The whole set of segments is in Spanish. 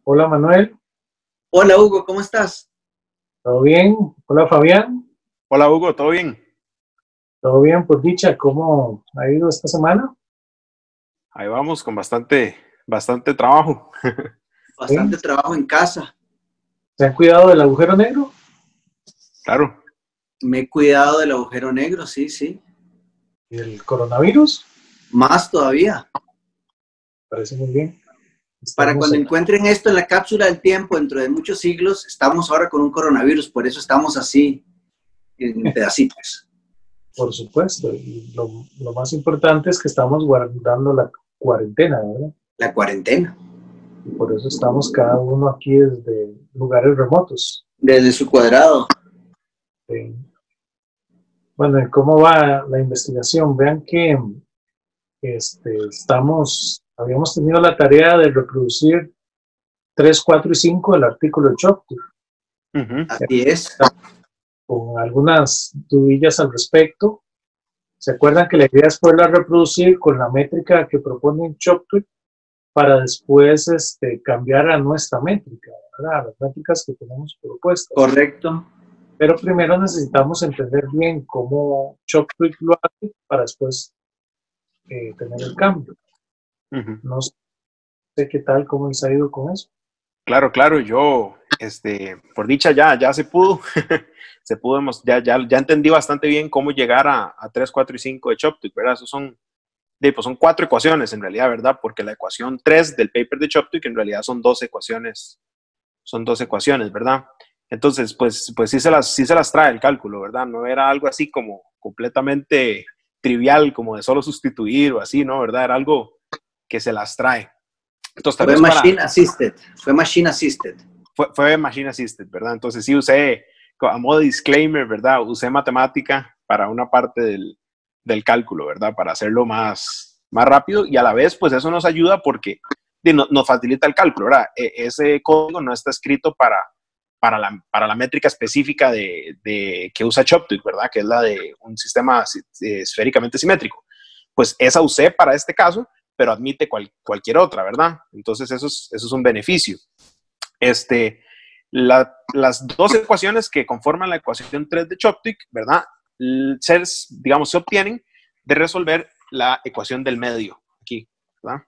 Hola Manuel, Hola Hugo, ¿cómo estás? ¿todo bien? Hola Fabián, Hola Hugo, ¿todo bien? ¿todo bien por dicha? ¿Cómo ha ido esta semana? Ahí vamos con bastante trabajo. ¿Sí? Bastante trabajo en casa. ¿Se han cuidado del agujero negro? Claro, Me he cuidado del agujero negro, sí, sí. ¿Y el coronavirus? Más todavía. Parece muy bien. Para Estamos cuando aquí, encuentren esto en la cápsula del tiempo, dentro de muchos siglos, estamos ahora con un coronavirus, por eso estamos así, en pedacitos. por supuesto. Y lo más importante es que estamos guardando la cuarentena, ¿verdad? La cuarentena. Y por eso estamos cada uno aquí desde lugares remotos. Desde su cuadrado. Eh, bueno, ¿y cómo va la investigación? Vean que habíamos tenido la tarea de reproducir 3, 4 y 5 del artículo de Chopin, ujú, Así es. con algunas dudas al respecto. ¿Se acuerdan que la idea es poderla reproducir con la métrica que propone Chopin para después cambiar a nuestra métrica, ¿verdad? A las métricas que tenemos propuestas? Correcto. Pero primero necesitamos entender bien cómo Chopin lo hace para después tener el cambio. ujú. No sé qué tal, cómo les ha ido con eso. Claro, yo, por dicha ya se pudo, ya entendí bastante bien cómo llegar a 3, 4 y 5 de Choptic, ¿verdad? Esos son 4 ecuaciones en realidad, ¿verdad? Porque la ecuación 3 del paper de Choptic en realidad son 2 ecuaciones, ¿verdad? Entonces, pues sí se las trae el cálculo, ¿verdad? No era algo así como completamente trivial, como de solo sustituir o así, ¿no? ¿Verdad? Era algo que se las trae. Entonces, tal Fue vez Machine Assisted. Fue Machine Assisted. fue Machine Assisted, ¿verdad? Entonces sí usé, a modo de disclaimer, ¿verdad? Usé matemática para una parte del cálculo, ¿verdad? Para hacerlo más rápido y a la vez, pues eso nos ayuda porque nos facilita el cálculo, ¿verdad? Ese código no está escrito para la métrica específica que usa Choptic, ¿verdad? Que es la de un sistema esféricamente simétrico. Pues esa usé para este caso, pero admite cualquier otra, ¿verdad? Entonces eso es un beneficio. Las dos ecuaciones que conforman la ecuación 3 de Choptic, ¿verdad? Se obtienen de resolver la ecuación del medio, aquí, ¿verdad?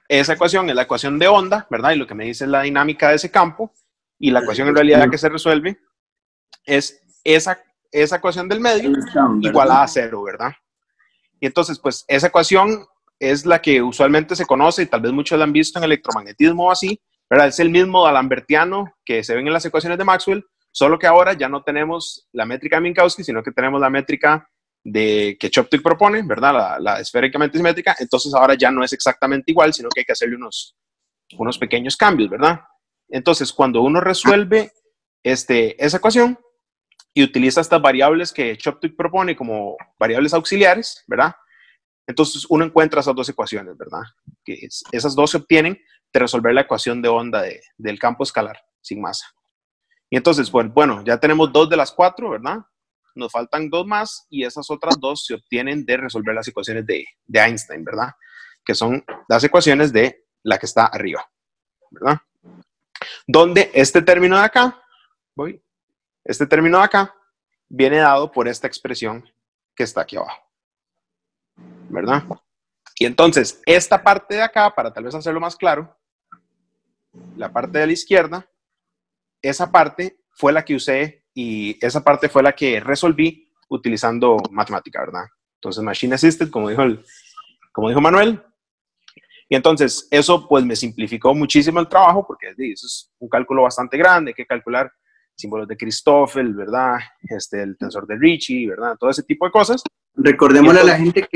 Esa ecuación es la ecuación de onda, ¿verdad? Y lo que me dice es la dinámica de ese campo, y la ecuación en realidad que se resuelve es esa ecuación del medio igualada a cero, ¿verdad? Y entonces, pues, esa ecuación es la que usualmente se conoce, y tal vez muchos la han visto en electromagnetismo o así, ¿verdad? Es el mismo d'Alembertiano que se ven en las ecuaciones de Maxwell, solo que ahora ya no tenemos la métrica de Minkowski, sino que tenemos la métrica que Choptic propone, ¿verdad? La esféricamente simétrica. Entonces ahora ya no es exactamente igual, sino que hay que hacerle unos pequeños cambios, ¿verdad? Entonces, cuando uno resuelve esa ecuación y utiliza estas variables que Choptic propone como variables auxiliares, ¿verdad? Entonces uno encuentra esas dos ecuaciones, ¿verdad? Esas dos se obtienen de resolver la ecuación de onda del campo escalar sin masa. Y entonces, bueno, ya tenemos 2 de las 4, ¿verdad? Nos faltan 2 más y esas otras 2 se obtienen de resolver las ecuaciones de Einstein, ¿verdad? Que son las ecuaciones de la que está arriba, ¿verdad? Donde este término de acá, este término de acá viene dado por esta expresión que está aquí abajo, ¿verdad? Y entonces, esta parte de acá, para tal vez hacerlo más claro, la parte de la izquierda, esa parte fue la que usé y esa parte fue la que resolví utilizando matemática, ¿verdad? Entonces, Machine Assisted, como dijo Manuel. Y entonces, eso pues me simplificó muchísimo el trabajo porque eso es un cálculo bastante grande, hay que calcular símbolos de Christoffel, ¿verdad? El tensor de Ricci, ¿verdad? Todo ese tipo de cosas. Recordémosle a la gente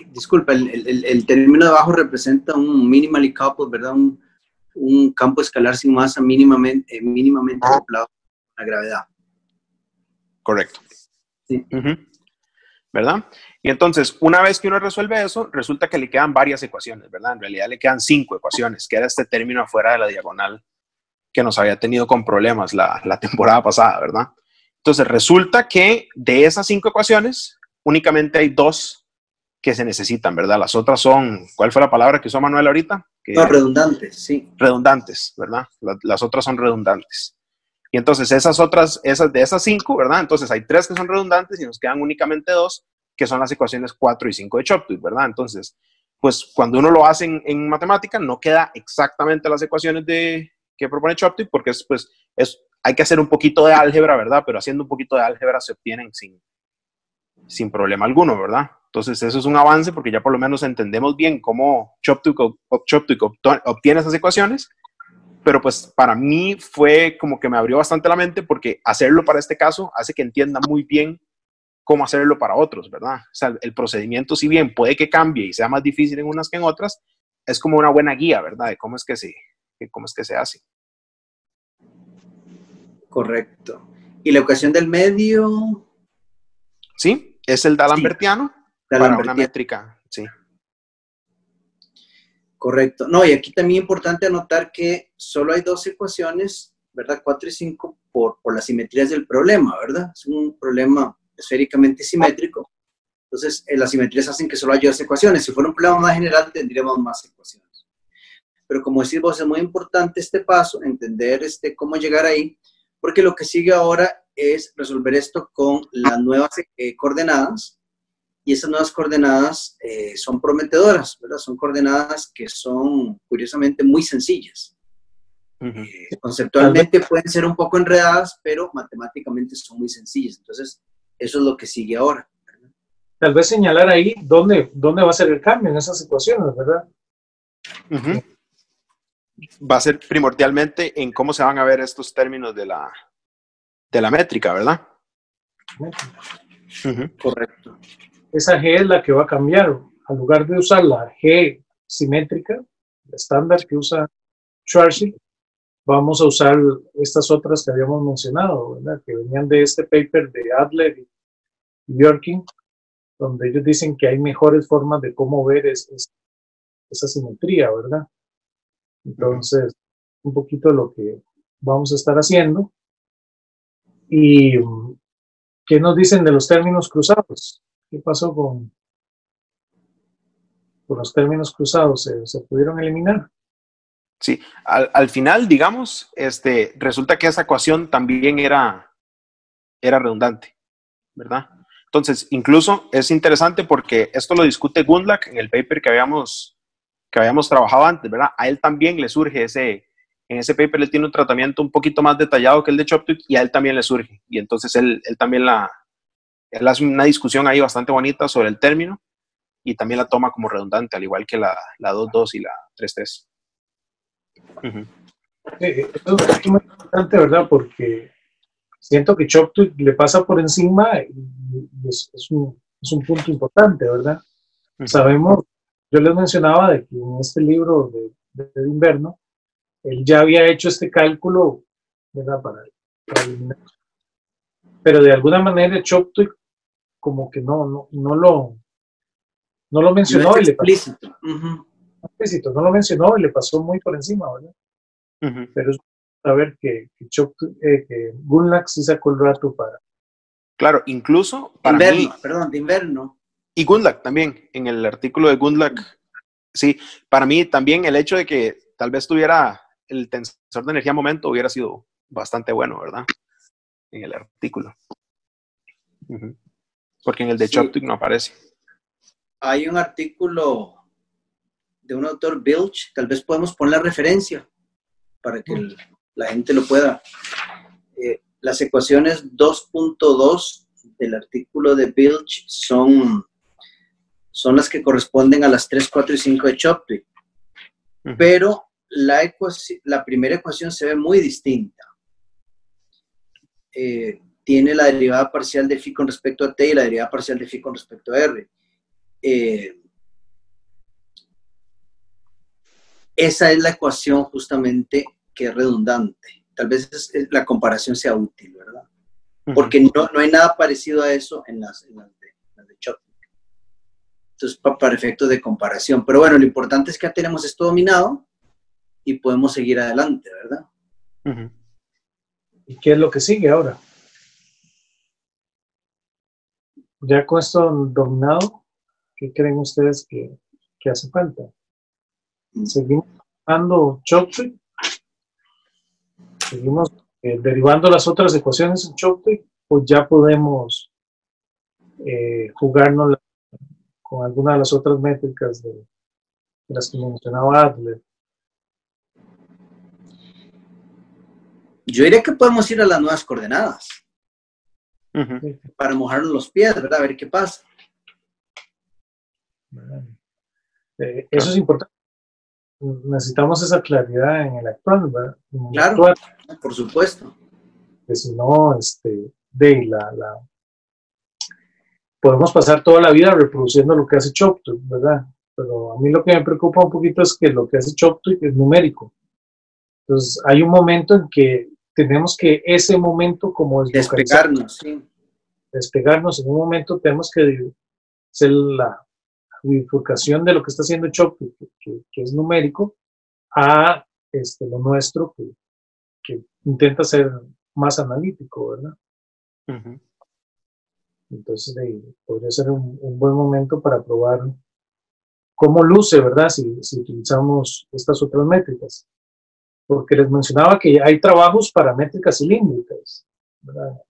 disculpa, el término de abajo representa un minimally coupled, ¿verdad? Un campo escalar sin masa mínimamente acoplado a la gravedad. Correcto. Sí. ¿Verdad? Y entonces, una vez que uno resuelve eso, resulta que le quedan varias ecuaciones, ¿verdad? En realidad le quedan 5 ecuaciones, que era este término afuera de la diagonal que nos había tenido con problemas la temporada pasada, ¿verdad? Entonces, resulta que de esas 5 ecuaciones, únicamente hay 2 que se necesitan, ¿verdad? Las otras son, ¿cuál fue la palabra que usó Manuel ahorita? No, redundantes, sí. Redundantes, ¿verdad? Las otras son redundantes. Y entonces de esas 5, ¿verdad? Entonces hay 3 que son redundantes y nos quedan únicamente 2, que son las ecuaciones 4 y 5 de Choptic, ¿verdad? Entonces, pues cuando uno lo hace en matemática, no queda exactamente las ecuaciones que propone Choptic, porque hay que hacer un poquito de álgebra, ¿verdad? Pero haciendo un poquito de álgebra se obtienen sin problema alguno, ¿verdad? Entonces eso es un avance porque ya por lo menos entendemos bien cómo Choptic obtiene esas ecuaciones, pero pues para mí fue como que me abrió bastante la mente porque hacerlo para este caso hace que entienda muy bien cómo hacerlo para otros, ¿verdad? O sea, el procedimiento, si bien puede que cambie y sea más difícil en unas que en otras, es como una buena guía, ¿verdad? De cómo es que se hace. Correcto. ¿Y la ecuación del medio? Sí, es el D'Alembertiano para una métrica, sí. Correcto. No, y aquí también es importante anotar que solo hay 2 ecuaciones, ¿verdad? 4 y 5 por las simetrías del problema, ¿verdad? Es un problema esféricamente simétrico. Entonces, las simetrías hacen que solo haya 2 ecuaciones. Si fuera un problema más general, tendríamos más ecuaciones. Pero como decís vos, es muy importante este paso, entender cómo llegar ahí, porque lo que sigue ahora es resolver esto con las nuevas coordenadas. Y esas nuevas coordenadas son prometedoras, ¿verdad? Son coordenadas que son, curiosamente, muy sencillas. Conceptualmente pueden ser un poco enredadas, pero matemáticamente son muy sencillas. Entonces, eso es lo que sigue ahora, ¿verdad? Tal vez señalar ahí dónde va a ser el cambio en esas ecuaciones, ¿verdad? Va a ser primordialmente en cómo se van a ver estos términos de la métrica, ¿verdad? Correcto. Esa G es la que va a cambiar. Al lugar de usar la G simétrica, la estándar que usa Schwarzschild, vamos a usar estas otras que habíamos mencionado, ¿verdad? Que venían de este paper de Adler y Bjorking, donde ellos dicen que hay mejores formas de cómo ver esa simetría, ¿verdad? Entonces, un poquito lo que vamos a estar haciendo. ¿Y qué nos dicen de los términos cruzados? ¿Qué pasó con los términos cruzados? ¿Se pudieron eliminar? Sí, al final, digamos, resulta que esa ecuación también era redundante, ¿verdad? Entonces, incluso es interesante porque esto lo discute Gundlach en el paper que habíamos trabajado antes, ¿verdad? A él también le surge en ese paper él tiene un tratamiento un poquito más detallado que el de Choptic y a él también le surge. Y entonces él también él hace una discusión ahí bastante bonita sobre el término y también la toma como redundante, al igual que la 2.2 y la 3.3. Esto es muy importante, ¿verdad? Porque siento que Choptic le pasa por encima y es un punto importante, ¿verdad? Sabemos, yo les mencionaba de que en este libro de invierno, él ya había hecho este cálculo, ¿verdad? Para eliminar. Pero de alguna manera Choptic como que no lo mencionó y le pasó. Explícito, no lo mencionó y le pasó muy por encima, ¿verdad? Pero es saber que Gundlach sí sacó el rato para. Claro, incluso para invierno, mí. De invierno. Y Gundlach también, en el artículo de Gundlach, sí, para mí también el hecho de que tal vez tuviera el tensor de energía momento hubiera sido bastante bueno, ¿verdad? En el artículo. Porque en el de Choptic no aparece. Hay un artículo de un autor, Bilch, tal vez podemos poner la referencia para que la gente lo pueda. Las ecuaciones 2.2 del artículo de Bilch son las que corresponden a las 3, 4 y 5 de Choptic. Pero la primera ecuación se ve muy distinta. Tiene la derivada parcial de phi con respecto a t y la derivada parcial de phi con respecto a r. Esa es la ecuación justamente que es redundante. Tal vez la comparación sea útil, ¿verdad? Porque no hay nada parecido a eso en las de Choptic. Entonces, para efectos de comparación. Pero bueno, lo importante es que ya tenemos esto dominado y podemos seguir adelante, ¿verdad? ¿Y qué es lo que sigue ahora? Ya con esto dominado, ¿qué creen ustedes que hace falta? Seguimos dando Choptrick, seguimos derivando las otras ecuaciones en Choptrick, pues ya podemos jugarnos con alguna de las otras métricas de las que mencionaba Adler. Yo diría que podemos ir a las nuevas coordenadas para mojarnos los pies, ¿verdad? A ver qué pasa. Eso es importante. Necesitamos esa claridad en el actual, ¿verdad? Claro, actual, por supuesto. Que si no, podemos pasar toda la vida reproduciendo lo que hace Choptrick, ¿verdad? Pero a mí lo que me preocupa un poquito es que lo que hace Choptrick es numérico. Entonces, hay un momento en que tenemos que ese momento como despegarnos, sí. Despegarnos, en un momento tenemos que hacer la bifurcación de lo que está haciendo Choptrick, que es numérico, a lo nuestro, que intenta ser más analítico, ¿verdad? Entonces, podría ser un buen momento para probar cómo luce, ¿verdad? Si utilizamos estas otras métricas. Porque les mencionaba que hay trabajos para métricas cilíndricas, ¿verdad?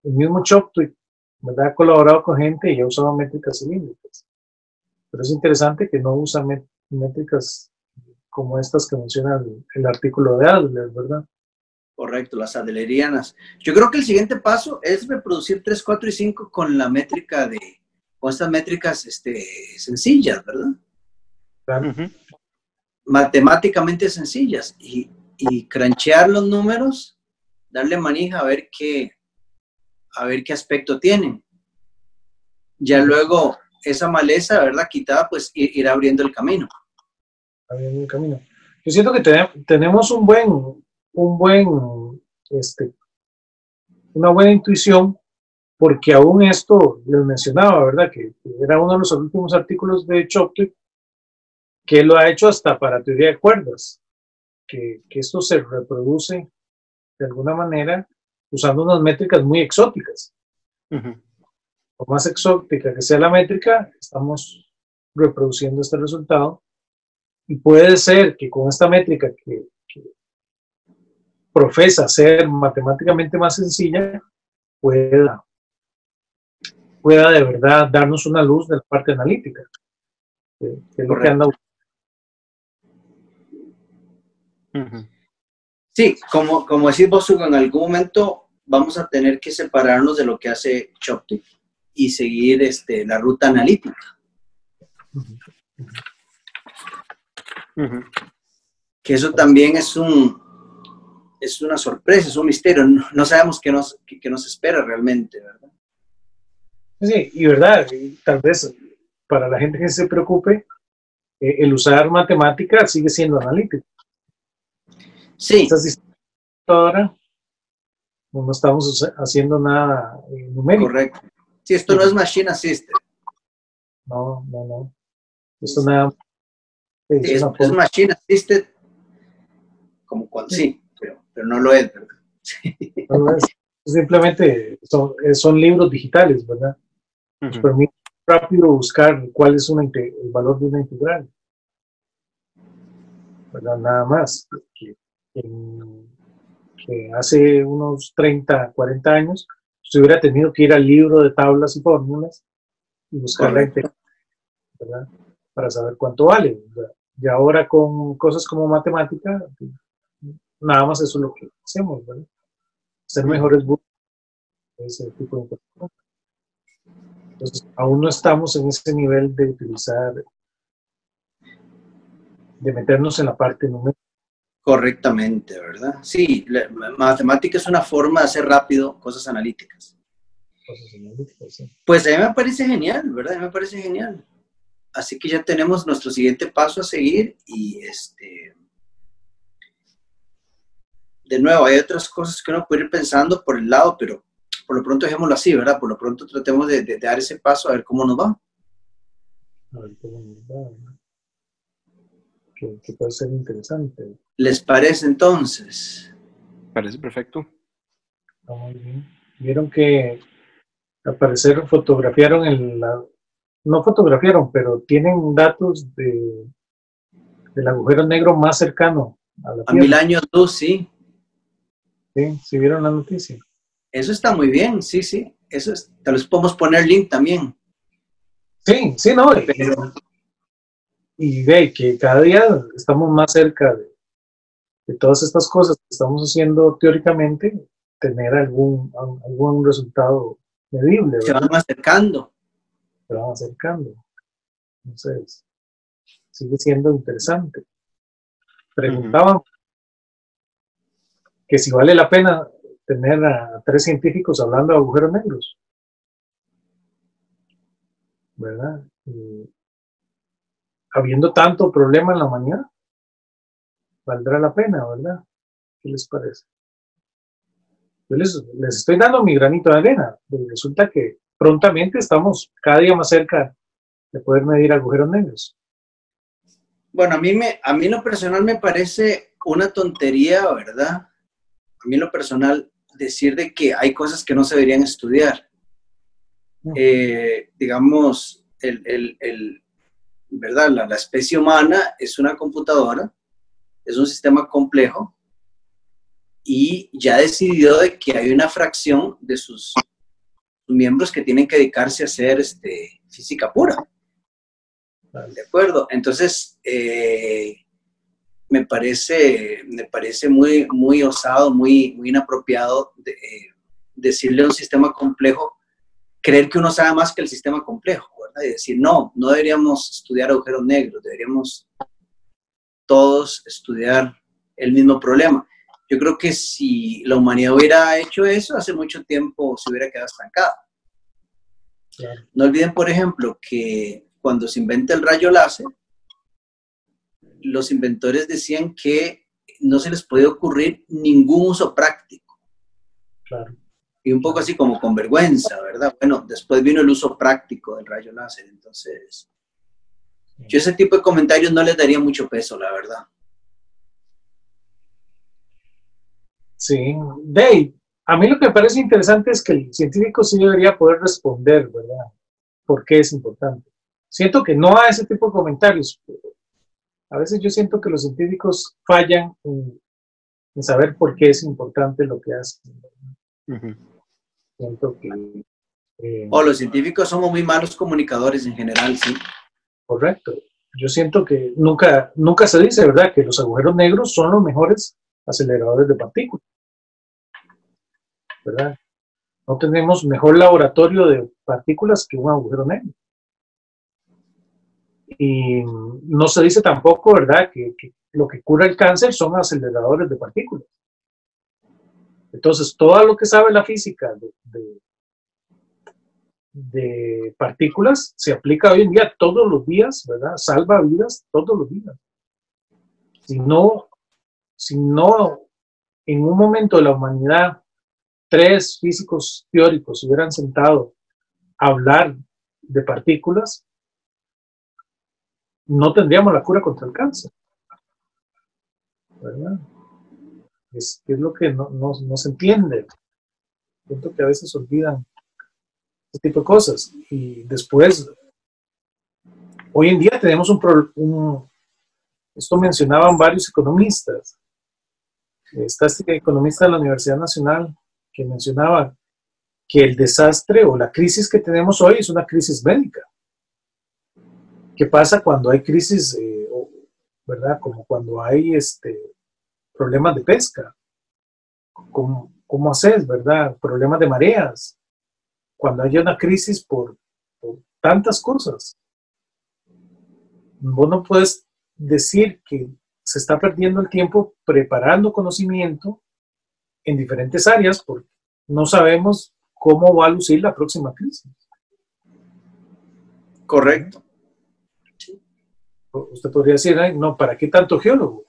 El mismo Choptrick, ¿verdad? Ha colaborado con gente y ha usado métricas cilíndricas. Pero es interesante que no usa métricas como estas que menciona el artículo de Adler, ¿verdad? Correcto, las adlerianas. Yo creo que el siguiente paso es reproducir 3, 4 y 5 con la métrica con estas métricas sencillas, ¿verdad? Claro. Matemáticamente sencillas y cranchear los números, darle manija a ver qué aspecto tienen. Ya luego esa maleza, ¿verdad? Quitada, pues ir abriendo el camino. Abriendo el camino. Yo siento que tenemos una buena intuición, porque aún esto les mencionaba, ¿verdad? Que era uno de los últimos artículos de Choptrick, que lo ha hecho hasta para teoría de cuerdas, que esto se reproduce de alguna manera usando unas métricas muy exóticas. Por más exótica que sea la métrica, estamos reproduciendo este resultado, y puede ser que con esta métrica que profesa ser matemáticamente más sencilla, pueda de verdad darnos una luz de la parte analítica, que es lo que anda. Sí, como decís vos, Hugo, en algún momento vamos a tener que separarnos de lo que hace Choptrick y seguir la ruta analítica. Que eso también es una sorpresa, es un misterio. No sabemos qué nos espera realmente, ¿verdad? Sí, y verdad, y tal vez para la gente que se preocupe, el usar matemática sigue siendo analítico. Sí. Ahora no estamos haciendo nada numérico. Correcto. Sí, esto no es Machine Assisted. No. Esto nada. Sí, es Machine Assisted, como cuando sí, pero no lo es, ¿verdad? Sí. No lo es. Simplemente son libros digitales, ¿verdad? Nos permite rápido buscar cuál es el valor de una integral, ¿verdad? Nada más. Que hace unos 30, 40 años se hubiera tenido que ir al libro de tablas y fórmulas y buscar la integral, ¿verdad? Para saber cuánto vale, ¿verdad? Y ahora con cosas como matemática, nada más eso es lo que hacemos, ¿verdad? Ser mejores ese tipo de información. Entonces, aún no estamos en ese nivel de meternos en la parte numérica. Correctamente, ¿verdad? Sí, la matemática es una forma de hacer rápido cosas analíticas. Sí. Pues a mí me parece genial, ¿verdad? A mí me parece genial. Así que ya tenemos nuestro siguiente paso a seguir y de nuevo, hay otras cosas que uno puede ir pensando por el lado, pero por lo pronto dejémoslo así, ¿verdad? Por lo pronto tratemos de dar ese paso a ver cómo nos va. A ver cómo nos va, ¿verdad? Que puede ser interesante. ¿Les parece entonces? Parece perfecto. Está muy bien. Vieron que al parecer fotografiaron no fotografiaron, pero tienen datos de del agujero negro más cercano a la A Tierra. 1000 años luz, sí. Sí, ¿sí vieron la noticia? Eso está muy bien, sí, sí. Eso es, tal vez podemos poner link también. Sí, sí, no. Y ve que cada día estamos más cerca de todas estas cosas que estamos haciendo teóricamente, tener algún resultado medible, Se ¿verdad? van acercando. Se van acercando. Entonces, sigue siendo interesante. Preguntaban que si vale la pena tener a 3 científicos hablando de agujeros negros, ¿verdad? Y habiendo tanto problema en la mañana, valdrá la pena, ¿verdad? ¿Qué les parece? Yo les estoy dando mi granito de arena. Resulta que prontamente estamos cada día más cerca de poder medir agujeros negros. Bueno, a mí en lo personal me parece una tontería, ¿verdad? A mí en lo personal decir de que hay cosas que no se deberían estudiar. Digamos, ¿verdad? La especie humana es una computadora, es un sistema complejo y ya decidió de que hay una fracción de sus miembros que tienen que dedicarse a hacer física pura. ¿De acuerdo? Entonces, me parece muy, muy osado, muy, muy inapropiado decirle a un sistema complejo, creer que uno sabe más que el sistema complejo, ¿verdad? Y decir, no deberíamos estudiar agujeros negros, deberíamos todos estudiar el mismo problema. Yo creo que si la humanidad hubiera hecho eso, hace mucho tiempo se hubiera quedado estancada. Claro. No olviden, por ejemplo, que cuando se inventa el rayo láser, los inventores decían que no se les podía ocurrir ningún uso práctico. Claro. Y un poco así como con vergüenza, ¿verdad? Bueno, después vino el uso práctico del rayo láser, entonces yo ese tipo de comentarios no les daría mucho peso, la verdad. Sí, Dave, a mí lo que me parece interesante es que el científico sí debería poder responder, ¿verdad? ¿Por qué es importante? Siento que no a ese tipo de comentarios. A veces yo siento que los científicos fallan en saber por qué es importante lo que hacen. Siento que... los científicos somos muy malos comunicadores en general, sí. Correcto. Yo siento que nunca se dice, ¿verdad?, que los agujeros negros son los mejores aceleradores de partículas, ¿verdad? No tenemos mejor laboratorio de partículas que un agujero negro. Y no se dice tampoco, ¿verdad?, que lo que cura el cáncer son aceleradores de partículas. Entonces, todo lo que sabe la física de partículas se aplica hoy en día todos los días, ¿verdad? Salva vidas todos los días. Si no en un momento de la humanidad 3 físicos teóricos se hubieran sentado a hablar de partículas, no tendríamos la cura contra el cáncer, ¿verdad? Es lo que no se entiende. Siento que a veces olvidan este tipo de cosas. Y después, hoy en día tenemos esto mencionaban varios economistas. Está este economista de la Universidad Nacional que mencionaba que el desastre o la crisis que tenemos hoy es una crisis médica. ¿Qué pasa cuando hay crisis, verdad? Como cuando hay problemas de pesca. ¿Cómo haces, verdad? Problemas de mareas. Cuando hay una crisis por tantas cosas. Vos no puedes decir que se está perdiendo el tiempo preparando conocimiento en diferentes áreas porque no sabemos cómo va a lucir la próxima crisis. Correcto. Usted podría decir, ay, no, ¿para qué tanto geólogo?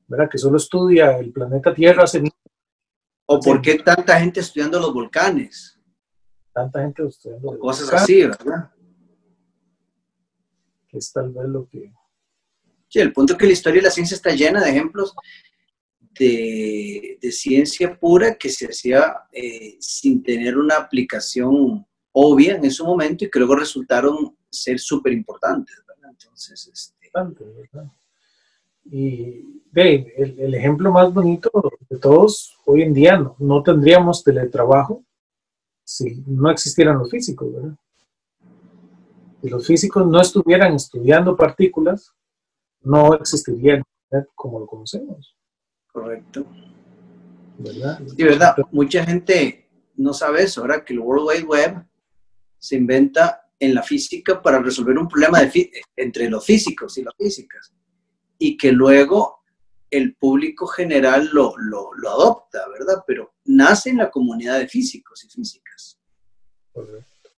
¿Verdad? Que solo estudia el planeta Tierra hace... ¿O por qué tanta gente estudiando los volcanes? Tanta gente estudiando los cosas volcanes, así, ¿verdad? Que es tal vez lo que... Sí, el punto es que la historia de la ciencia está llena de ejemplos de ciencia pura que se hacía sin tener una aplicación obvia en ese momento y que luego resultaron ser súper importantes, ¿verdad? Entonces, importante, ¿verdad? Y el ejemplo más bonito de todos, hoy en día no tendríamos teletrabajo si no existieran los físicos, ¿verdad? Si los físicos no estuvieran estudiando partículas, no existiría el Internet como lo conocemos. Correcto. ¿Verdad? Sí, verdad. Mucha gente no sabe eso, ¿verdad? Que el World Wide Web se inventa en la física para resolver un problema entre los físicos y las físicas. Y que luego el público general lo adopta, ¿verdad? Pero nace en la comunidad de físicos y físicas. Correcto.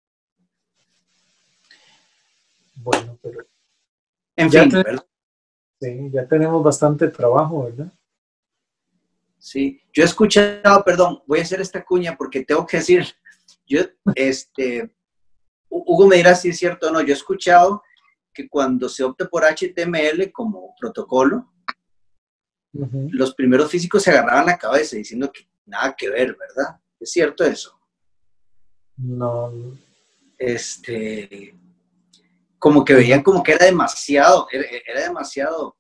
Bueno, pero... En fin, ¿verdad? Sí, ya tenemos bastante trabajo, ¿verdad? Sí, yo he escuchado, perdón, voy a hacer esta cuña porque tengo que decir, Hugo me dirá si es cierto o no, yo he escuchado que cuando se opta por HTML como protocolo, los primeros físicos se agarraban la cabeza diciendo que nada que ver, ¿verdad? ¿Es cierto eso? No. Como que veían como que era demasiado, era demasiado.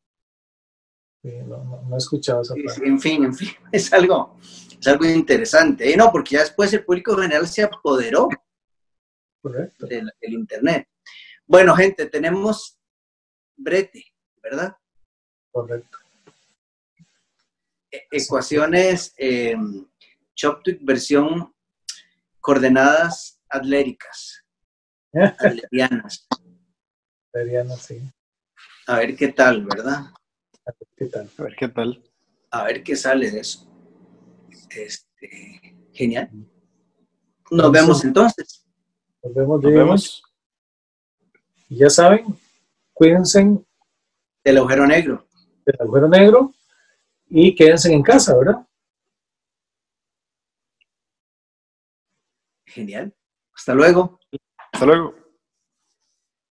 Sí, no he escuchado esa parte. Sí, en fin, es algo interesante. No, porque ya después el público general se apoderó. Correcto. Del Internet. Bueno, gente, tenemos brete, ¿verdad? Correcto. Ecuaciones Choptic versión coordenadas adléricas. Adlerianas. Adlerianas, sí. A ver qué tal, ¿verdad? A ver qué tal. A ver qué tal. A ver qué sale de eso. Genial. Nos vemos entonces. Nos vemos. Y ya saben, cuídense del agujero negro. Del agujero negro y quédense en casa, ¿verdad? Genial. Hasta luego. Hasta luego.